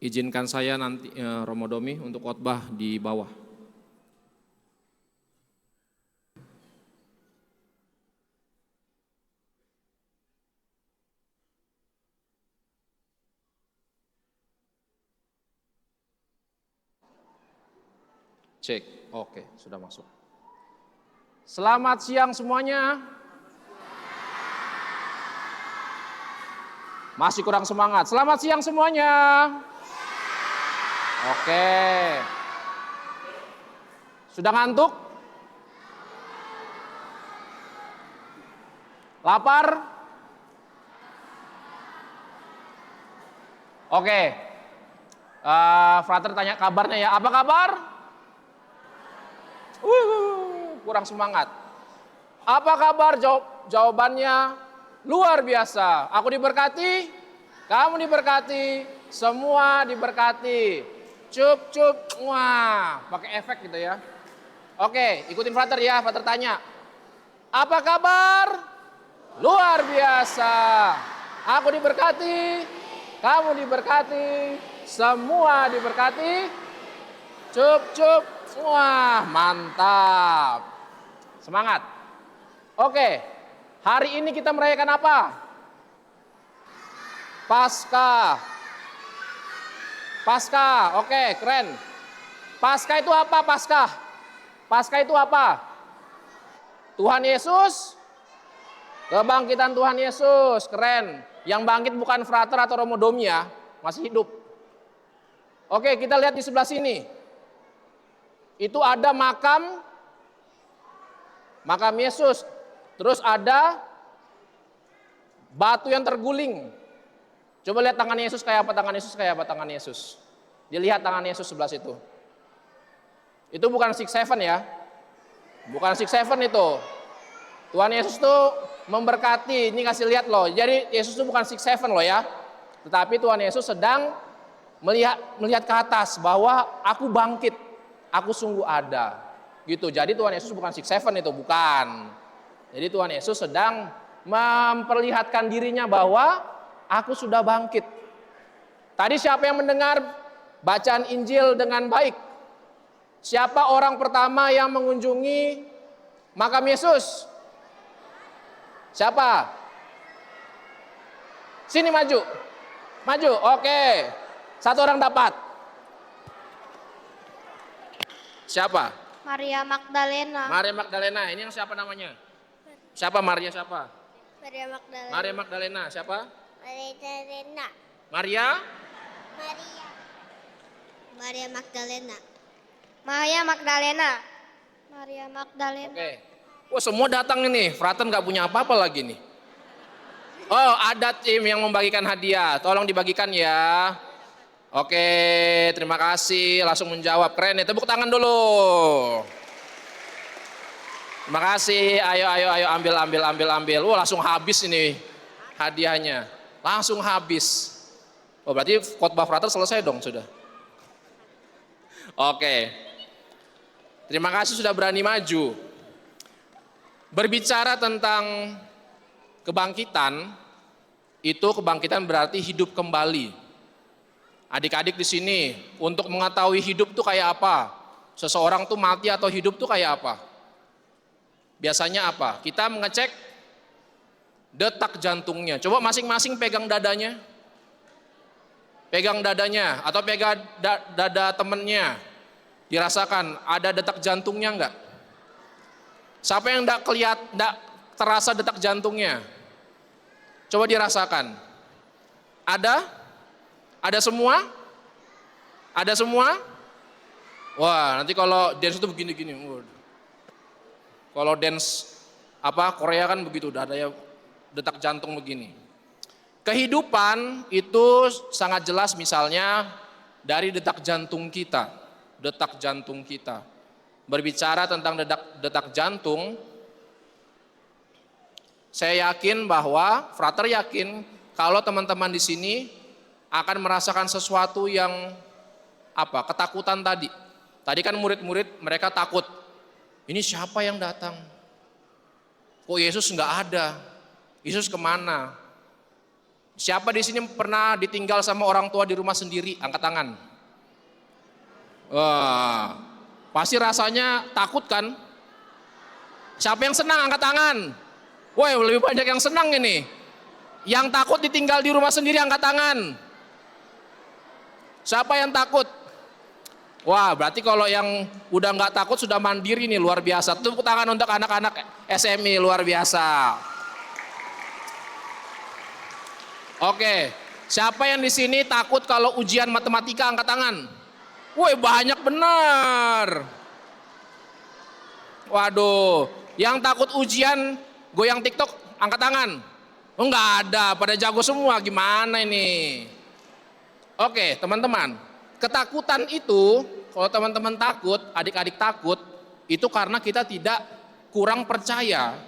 Izinkan saya nanti Romo Domi untuk khotbah di bawah. Cek, oke, sudah masuk. Selamat siang semuanya. Masih kurang semangat. Selamat siang semuanya. Oke. Sudah ngantuk? Lapar? Oke. Frater tanya kabarnya ya. Apa kabar? Kurang semangat. Apa kabar? Jawabannya luar biasa. Aku diberkati, kamu diberkati, semua diberkati. Cup cup, wah, pakai efek gitu ya. Oke, ikutin Frater ya. Frater tanya, apa kabar? Luar biasa. Aku diberkati, kamu diberkati, semua diberkati. Cup cup, wah, mantap. Semangat. Oke, hari ini kita merayakan apa? Paskah. Paskah, oke, keren. Paskah itu apa? Paskah. Paskah itu apa? Tuhan Yesus. Kebangkitan Tuhan Yesus, keren. Yang bangkit bukan Frater atau Romo Domi ya, masih hidup. Oke, kita lihat di sebelah sini. Itu ada makam Yesus. Terus ada batu yang terguling. Coba lihat tangan Yesus kayak apa, tangan Yesus kayak apa, tangan Yesus. Dilihat tangan Yesus sebelah situ. Itu bukan 6-7 ya. Bukan 6-7 itu. Tuhan Yesus tuh memberkati, ini kasih lihat loh. Jadi Yesus tuh bukan 6-7 loh ya. Tetapi Tuhan Yesus sedang melihat ke atas bahwa aku bangkit. Aku sungguh ada. Gitu. Jadi Tuhan Yesus bukan 6-7 itu, bukan. Jadi Tuhan Yesus sedang memperlihatkan dirinya bahwa aku sudah bangkit. Tadi siapa yang mendengar bacaan Injil dengan baik? Siapa orang pertama yang mengunjungi makam Yesus? Siapa? Sini maju. Maju, oke. Satu orang dapat. Siapa? Maria Magdalena. Maria Magdalena. Ini yang siapa namanya? Siapa Maria siapa? Maria Magdalena. Maria Magdalena. Siapa? Maria Magdalena. Maria? Maria Magdalena. Maria Magdalena. Maria Magdalena. Oke. Wah, semua datang ini. Frater nggak punya apa-apa lagi nih. Oh, ada tim yang membagikan hadiah. Tolong dibagikan ya. Oke, terima kasih. Langsung menjawab. Keren ya. Tepuk tangan dulu. Terima kasih. Ayo ambil. Wah, langsung habis ini hadiahnya. Langsung habis. Oh, berarti khotbah Frater selesai dong sudah. Oke. Terima kasih sudah berani maju. Berbicara tentang kebangkitan, itu kebangkitan berarti hidup kembali. Adik-adik di sini, untuk mengetahui hidup tuh kayak apa? Seseorang tuh mati atau hidup tuh kayak apa? Biasanya apa? Kita mengecek detak jantungnya. Coba masing-masing pegang dadanya. Pegang dadanya atau pegang dada temennya. Dirasakan ada detak jantungnya enggak? Siapa yang enggak terasa detak jantungnya? Coba dirasakan. Ada? Ada semua? Ada semua? Wah, nanti kalau dance itu begini-gini. Kalau dance Korea kan begitu, dadanya detak jantung begini. Kehidupan itu sangat jelas misalnya dari detak jantung kita. Detak jantung kita. Berbicara tentang detak jantung, saya yakin bahwa Frater yakin kalau teman-teman di sini akan merasakan sesuatu yang ketakutan tadi. Tadi kan murid-murid mereka takut. Ini siapa yang datang? Kok Yesus nggak ada? Yesus kemana? Siapa di sini pernah ditinggal sama orang tua di rumah sendiri? Angkat tangan. Wah, pasti rasanya takut kan? Siapa yang senang angkat tangan? Woi, lebih banyak yang senang ini. Yang takut ditinggal di rumah sendiri angkat tangan. Siapa yang takut? Wah, berarti kalau yang udah nggak takut sudah mandiri nih, luar biasa. Tepuk tangan untuk anak-anak SMI, luar biasa. Oke, siapa yang di sini takut kalau ujian matematika angkat tangan? Woi, banyak benar. Waduh, yang takut ujian goyang TikTok angkat tangan. Oh, nggak ada, pada jago semua. Gimana ini? Oke, teman-teman, ketakutan itu, kalau teman-teman takut, adik-adik takut, itu karena kita tidak kurang percaya,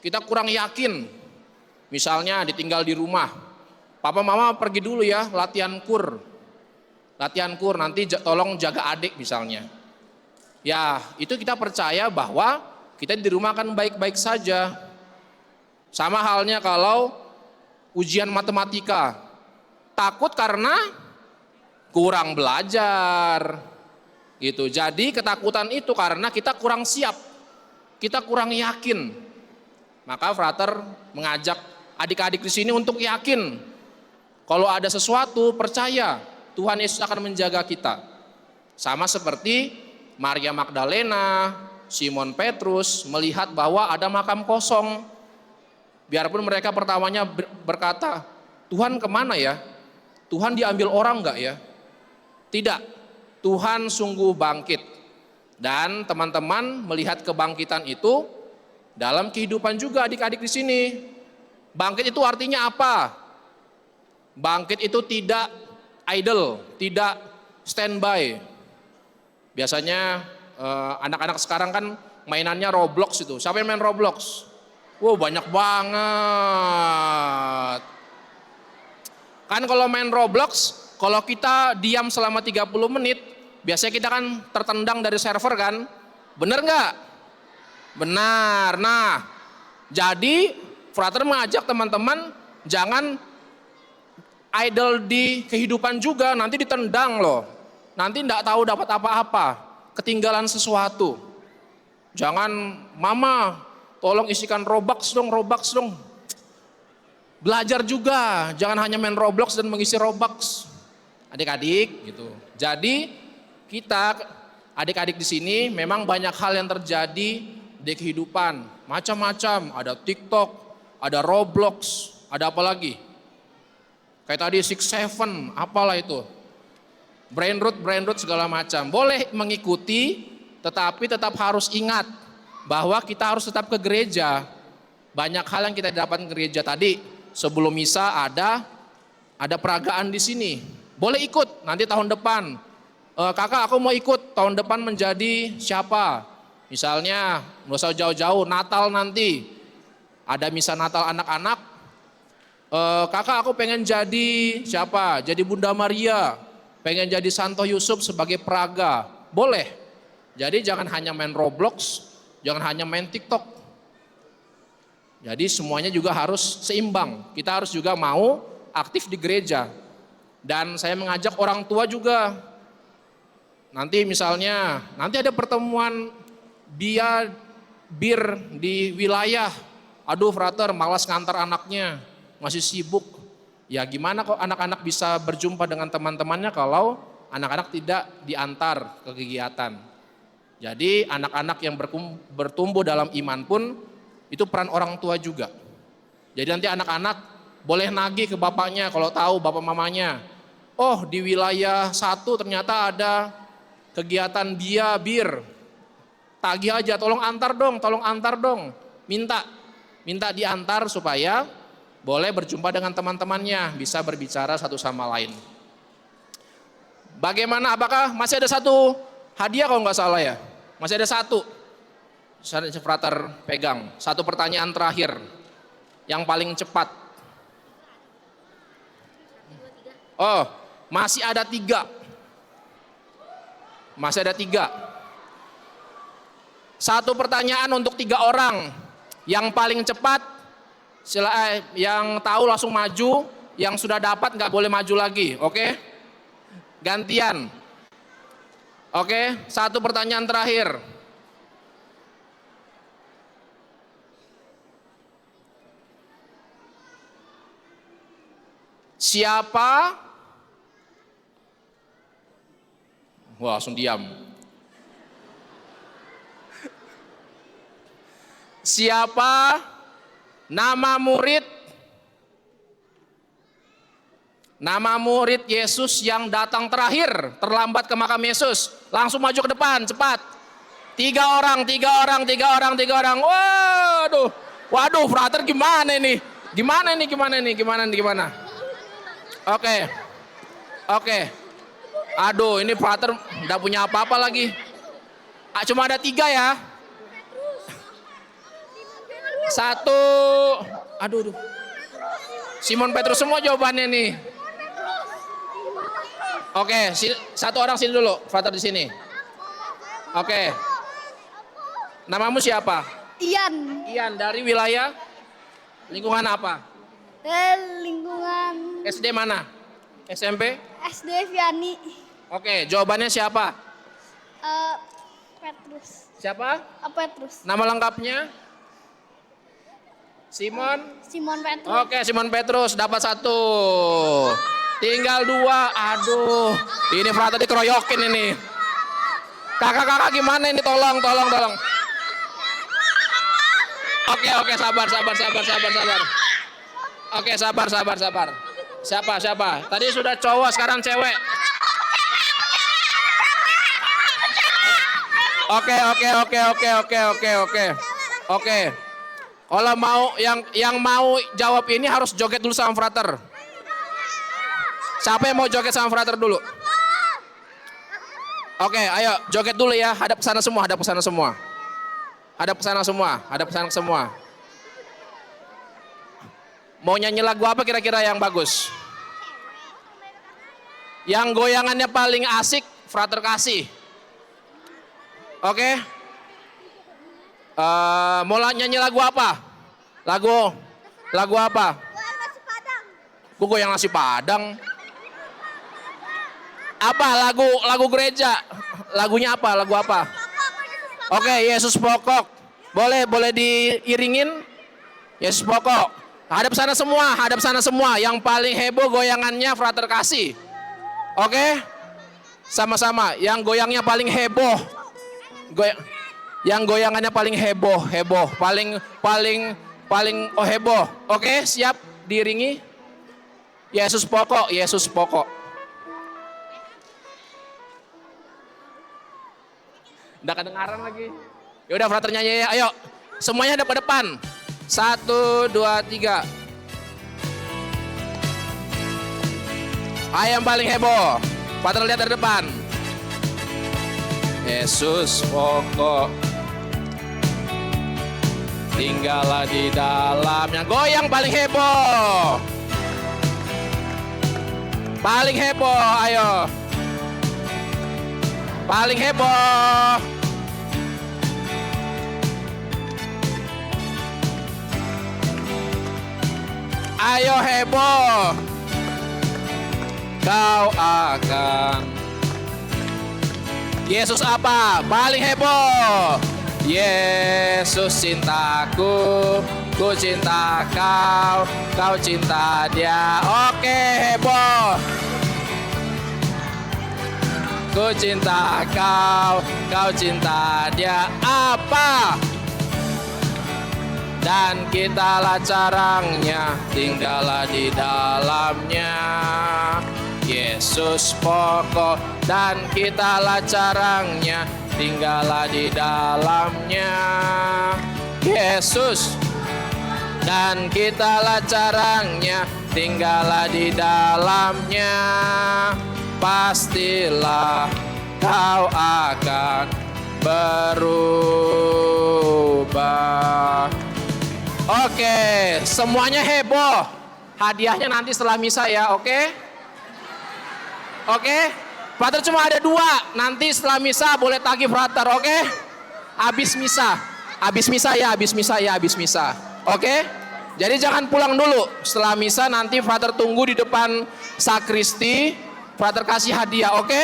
kita kurang yakin. Misalnya ditinggal di rumah, papa mama pergi dulu ya latihan kur, nanti tolong jaga adik misalnya. Ya, itu kita percaya bahwa kita di rumah akan baik-baik saja. Sama halnya kalau ujian matematika, takut karena kurang belajar gitu. Jadi ketakutan itu karena kita kurang siap, kita kurang yakin. Maka Frater mengajak adik-adik di sini untuk yakin. Kalau ada sesuatu, percaya Tuhan Yesus akan menjaga kita. Sama seperti Maria Magdalena, Simon Petrus melihat bahwa ada makam kosong. Biarpun mereka pertamanya berkata, Tuhan kemana ya? Tuhan diambil orang enggak ya? Tidak, Tuhan sungguh bangkit. Dan teman-teman melihat kebangkitan itu dalam kehidupan juga adik-adik di sini. Bangkit itu artinya apa? Bangkit itu tidak idle, tidak standby. Biasanya anak-anak sekarang kan mainannya Roblox itu. Siapa yang main Roblox? Wow, banyak banget. Kan kalau main Roblox, kalau kita diam selama 30 menit, biasanya kita kan tertendang dari server kan? Bener nggak? Benar. Nah, jadi Frater mengajak teman-teman jangan idle di kehidupan juga, nanti ditendang loh. Nanti enggak tahu dapat apa-apa, ketinggalan sesuatu. Jangan, mama tolong isikan Robux dong. Belajar juga, jangan hanya main Roblox dan mengisi Robux. Adik-adik gitu. Jadi kita adik-adik di sini memang banyak hal yang terjadi di kehidupan. Macam-macam, ada TikTok, ada Roblox, ada apa lagi? Kayak tadi Six Seven, apalah itu. Brain root segala macam. Boleh mengikuti, tetapi tetap harus ingat bahwa kita harus tetap ke gereja. Banyak hal yang kita dapat ke gereja tadi. Sebelum misa ada peragaan di sini. Boleh ikut nanti tahun depan. Kakak aku mau ikut tahun depan menjadi siapa? Misalnya nggak usah jauh-jauh, Natal nanti ada misa Natal anak-anak. Kakak aku pengen jadi siapa? Jadi Bunda Maria. Pengen jadi Santo Yusuf sebagai peraga. Boleh. Jadi jangan hanya main Roblox, jangan hanya main TikTok. Jadi semuanya juga harus seimbang. Kita harus juga mau aktif di gereja. Dan saya mengajak orang tua juga. Nanti misalnya, nanti ada pertemuan bir di wilayah. Aduh Frater, malas ngantar anaknya, masih sibuk. Ya gimana kok anak-anak bisa berjumpa dengan teman-temannya kalau anak-anak tidak diantar ke kegiatan. Jadi anak-anak yang bertumbuh dalam iman pun itu peran orang tua juga. Jadi nanti anak-anak boleh nagih ke bapaknya kalau tahu bapak mamanya. Oh di wilayah satu ternyata ada kegiatan bir. Tagih aja, tolong antar dong. Minta diantar supaya boleh berjumpa dengan teman-temannya, bisa berbicara satu sama lain. Bagaimana, apakah masih ada satu hadiah kalau nggak salah ya? Masih ada satu. Frater pegang, satu pertanyaan terakhir yang paling cepat. Oh, masih ada tiga. Satu pertanyaan untuk 3 orang. Yang paling cepat Yang tahu langsung maju, yang sudah dapat nggak boleh maju lagi, oke? Gantian. Oke, satu pertanyaan terakhir. Siapa? Wah, langsung diam. Siapa nama murid Yesus yang datang terakhir, terlambat ke makam Yesus? Langsung maju ke depan, cepat. 3 orang. Waduh, frater gimana ini? Gimana? Oke. Aduh, ini frater nggak punya apa-apa lagi. Cuma ada 3 ya. 1. Aduh. Simon Petrus semua jawabannya nih. Oke, 1 orang sini dulu, frater di sini. Oke. Namamu siapa? Ian, dari wilayah lingkungan apa? Lingkungan SD mana? SMP? SD Viani. Oke, jawabannya siapa? Petrus. Siapa? Petrus. Nama lengkapnya? Simon Petrus. Oke, Simon Petrus dapat 1. Tinggal 2. Aduh, ini frater dikeroyokin ini. Kakak gimana ini? Tolong. Oke, sabar. Oke, sabar. Siapa? Tadi sudah cowok, sekarang cewek. Oke. Kalau mau yang mau jawab ini harus joget dulu sama frater. Siapa yang mau joget sama frater dulu? Oke, ayo joget dulu ya. Hadap ke sana semua. Mau nyanyi lagu apa kira-kira yang bagus? Yang goyangannya paling asik, frater kasih. Oke. Mau nyanyi lagu apa? Lagu apa? Gue goyang nasi Padang. Apa lagu gereja? Lagunya apa? Lagu apa? Oke, Yesus pokok. Boleh diiringin? Yesus pokok. Hadap sana semua. Yang paling heboh goyangannya frater kasih. Oke? Sama-sama. Yang goyangnya paling heboh. Yang goyangannya paling heboh. Paling heboh. Oke, siap diiringi? Yesus pokok. Udah kedengaran lagi. Yaudah frater nyanyi ya. Ayo, semuanya hadap ke depan. 1, 2, 3. Ayo yang paling heboh. Frater lihat dari depan. Yesus pokok, tinggallah di dalamnya. Goyang paling heboh. Ayo. Paling heboh. Ayo heboh. Kau akan. Yesus apa? Paling heboh. Yesus cintaku, ku cinta kau, kau cinta dia. Oke, heboh. Ku cinta kau, kau cinta dia. Apa? Dan kitalah carangnya, tinggallah di dalamnya. Yesus pokok, dan kitalah carangnya, tinggallah di dalamnya. Yesus, dan kitalah carangnya, tinggallah di dalamnya. Pastilah kau akan berubah. Oke, semuanya heboh. Hadiahnya nanti setelah misa ya, oke? Oke? Frater cuma ada 2. Nanti setelah misa boleh tagih frater, oke? Habis misa ya. Oke? Jadi jangan pulang dulu. Setelah misa nanti Frater tunggu di depan sakristi. Frater kasih hadiah, oke?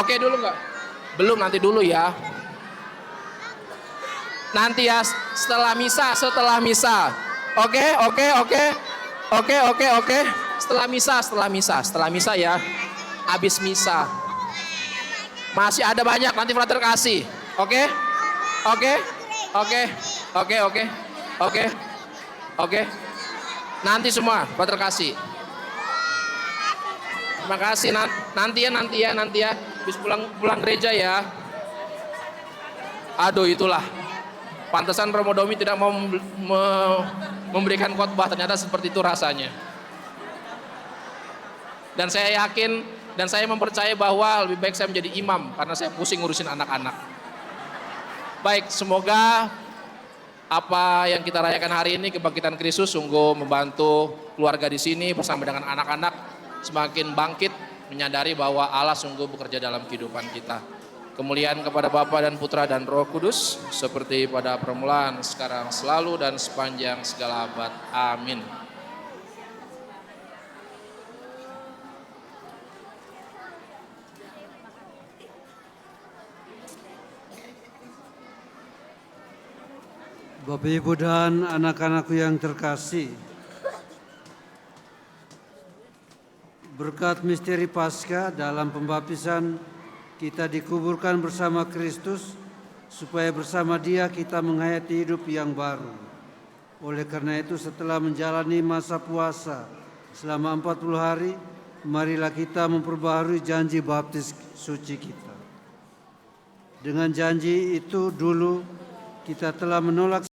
Oke dulu nggak? Belum, nanti dulu ya. Nanti ya setelah misa. Oke. Setelah misa ya. Habis misa. Masih ada banyak, nanti Frater kasih. Oke. Nanti semua Frater kasih. Terima kasih. Nanti ya. Habis pulang gereja ya. Aduh, itulah. Pantesan Romo Domi tidak mau memberikan khotbah, ternyata seperti itu rasanya. Dan saya yakin dan saya mempercayai bahwa lebih baik saya menjadi imam karena saya pusing ngurusin anak-anak. Baik, semoga apa yang kita rayakan hari ini, kebangkitan Kristus, sungguh membantu keluarga di sini bersama dengan anak-anak semakin bangkit, menyadari bahwa Allah sungguh bekerja dalam kehidupan kita. Kemuliaan kepada Bapa dan Putra dan Roh Kudus, seperti pada permulaan, sekarang, selalu, dan sepanjang segala abad. Amin. Bapak, Ibu, dan anak-anakku yang terkasih, berkat misteri Paskah dalam pembaptisan kita dikuburkan bersama Kristus, supaya bersama Dia kita menghayati hidup yang baru. Oleh karena itu, setelah menjalani masa puasa selama 40 hari, marilah kita memperbaharui janji baptis suci kita. Dengan janji itu dulu kita telah menolak